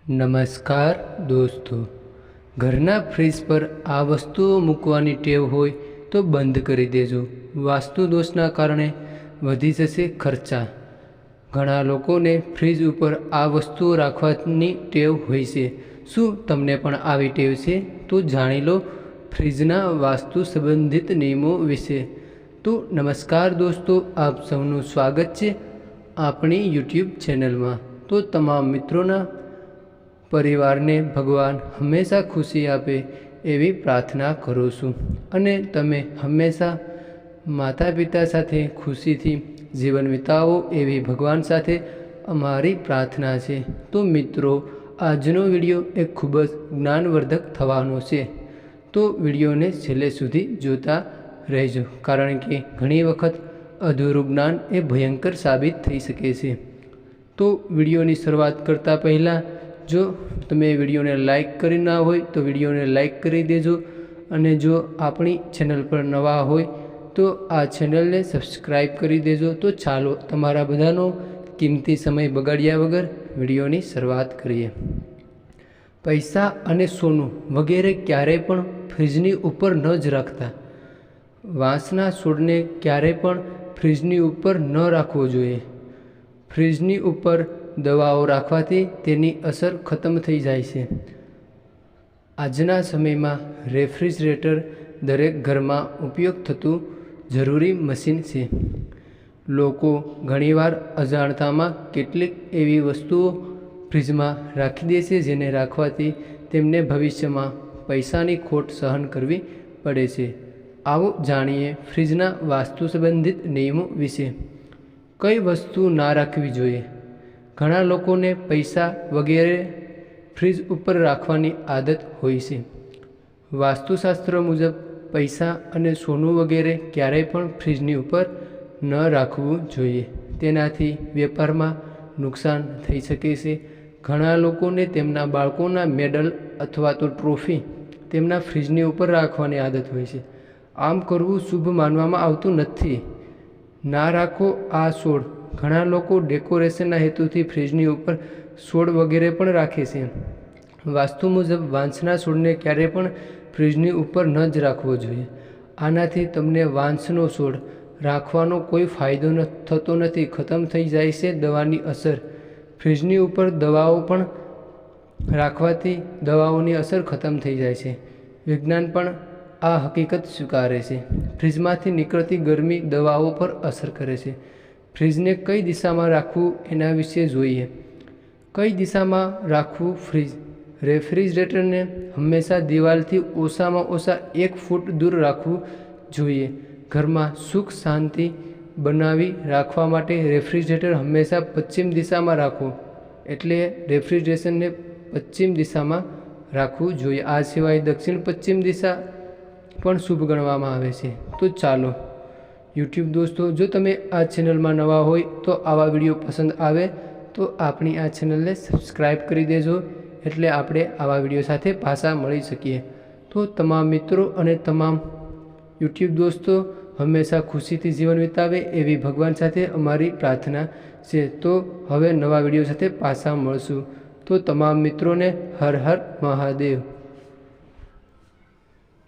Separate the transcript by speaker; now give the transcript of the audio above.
Speaker 1: નમસ્કાર દોસ્તો, ઘરના ફ્રીજ પર આ વસ્તુઓ મૂકવાની ટેવ હોય તો બંધ કરી દેજો. વાસ્તુ દોષના કારણે વધી જશે ખર્ચા. ઘણા લોકોને ફ્રીજ ઉપર આ વસ્તુઓ રાખવાની ટેવ હોય છે. શું તમને પણ આવી ટેવ છે? તો જાણી લો ફ્રીજના વાસ્તુ સંબંધિત નિયમો વિશે. તો નમસ્કાર દોસ્તો, આપ સૌનું સ્વાગત છે આપણી યુટ્યુબ ચેનલમાં. તો તમામ મિત્રોના પરિવારને ભગવાન હંમેશા ખુશી આપે એવી પ્રાર્થના કરું છું અને તમે હંમેશા માતા પિતા સાથે ખુશીથી જીવન વિતાવો એવી ભગવાન સાથે અમારી પ્રાર્થના છે. તો મિત્રો, આજનો વિડીયો એક ખૂબ જ જ્ઞાનવર્ધક થવાનો છે. તો વિડીયોને છેલ્લે સુધી જોતા રહેજો, કારણ કે ઘણી વખત અધૂરું જ્ઞાન એ ભયંકર સાબિત થઈ શકે છે. તો વિડીયોની શરૂઆત કરતાં પહેલાં જો તમે વિડીયોને લાઇક કરી ના હોય તો વિડીયોને લાઇક કરી દેજો, અને જો આપણી ચેનલ પર નવા હોય તો આ ચેનલને સબસ્ક્રાઈબ કરી દેજો. તો ચાલો તમારા બધાનો કિંમતી સમય બગાડ્યા વગર વિડીયોની શરૂઆત કરીએ. પૈસા અને સોનું વગેરે ક્યારેય પણ ફ્રીજની ઉપર ન જ રાખતા. વાંસના છોડને ક્યારેય પણ ફ્રીજની ઉપર ન રાખવો જોઈએ. ફ્રીજની ઉપર દવાઓ રાખવાથી તેની અસર ખતમ થઈ જાય છે. આજના સમયમાં રેફ્રિજરેટર દરેક ઘરમાં ઉપયોગ થતું જરૂરી મશીન છે. લોકો ઘણીવાર અજાણતામાં કેટલીક એવી વસ્તુઓ ફ્રીજમાં રાખી દે છે જેને રાખવાથી તેમને ભવિષ્યમાં પૈસાની ખોટ સહન કરવી પડે છે. આવો જાણીએ ફ્રીજના વાસ્તુ સંબંધિત નિયમો વિશે. કઈ વસ્તુ ના રાખવી જોઈએ? ઘણા લોકોને પૈસા વગેરે ફ્રીજ ઉપર રાખવાની આદત હોય છે. વાસ્તુશાસ્ત્ર મુજબ પૈસા અને સોનું વગેરે ક્યારેય પણ ફ્રીજની ઉપર ન રાખવું જોઈએ. તેનાથી વેપારમાં નુકસાન થઈ શકે છે. ઘણા લોકોને તેમના બાળકોના મેડલ અથવા તો ટ્રોફી તેમના ફ્રીજની ઉપર રાખવાની આદત હોય છે. આમ કરવું શુભ માનવામાં આવતું નથી. ના રાખો આ છોડ. ઘણા લોકો ડેકોરેશનના હેતુથી ફ્રીજની ઉપર છોડ વગેરે પણ રાખે છે. વાસ્તુ મુજબ વાંસના છોડને ક્યારેય પણ ફ્રીજની ઉપર ન જ રાખવો જોઈએ. આનાથી તમને વાંસનો છોડ રાખવાનો કોઈ ફાયદો થતો નથી, ખતમ થઈ જાય છે દવાની અસર. ફ્રીજની ઉપર દવાઓ પણ રાખવાથી દવાઓની અસર ખતમ થઈ જાય છે. વિજ્ઞાન પણ આ હકીકત સ્વીકારે છે. ફ્રીજમાંથી નીકળતી ગરમી દવાઓ પર અસર કરે છે. ફ્રીજને કઈ દિશામાં રાખવું એના વિશે જોઈએ. કઈ દિશામાં રાખવું ફ્રીજ? રેફ્રિજરેટરને હંમેશા દિવાલથી ઓછામાં ઓછા 1 ફૂટ દૂર રાખવું જોઈએ. ઘરમાં સુખ શાંતિ બનાવી રાખવા માટે રેફ્રિજરેટર હંમેશા પશ્ચિમ દિશામાં રાખવું, એટલે રેફ્રિજરેશનને પશ્ચિમ દિશામાં રાખવું જોઈએ. આ સિવાય દક્ષિણ પશ્ચિમ દિશા પણ શુભ ગણવામાં આવે છે. તો ચાલો યુટ્યુબ દોસ્તો, જો તમે આ ચેનલમાં નવા હોય તો આવા વિડીયો પસંદ આવે તો આપણી આ ચેનલને સબસ્ક્રાઈબ કરી દેજો, એટલે આપણે આવા વિડીયો સાથે પાછા મળી શકીએ. તો તમામ મિત્રો અને તમામ યુટ્યુબ દોસ્તો હંમેશા ખુશીથી જીવન વિતાવે એવી ભગવાન સાથે અમારી પ્રાર્થના છે. તો હવે નવા વિડીયો સાથે પાછા મળશું. તો તમામ મિત્રોને હર હર મહાદેવ.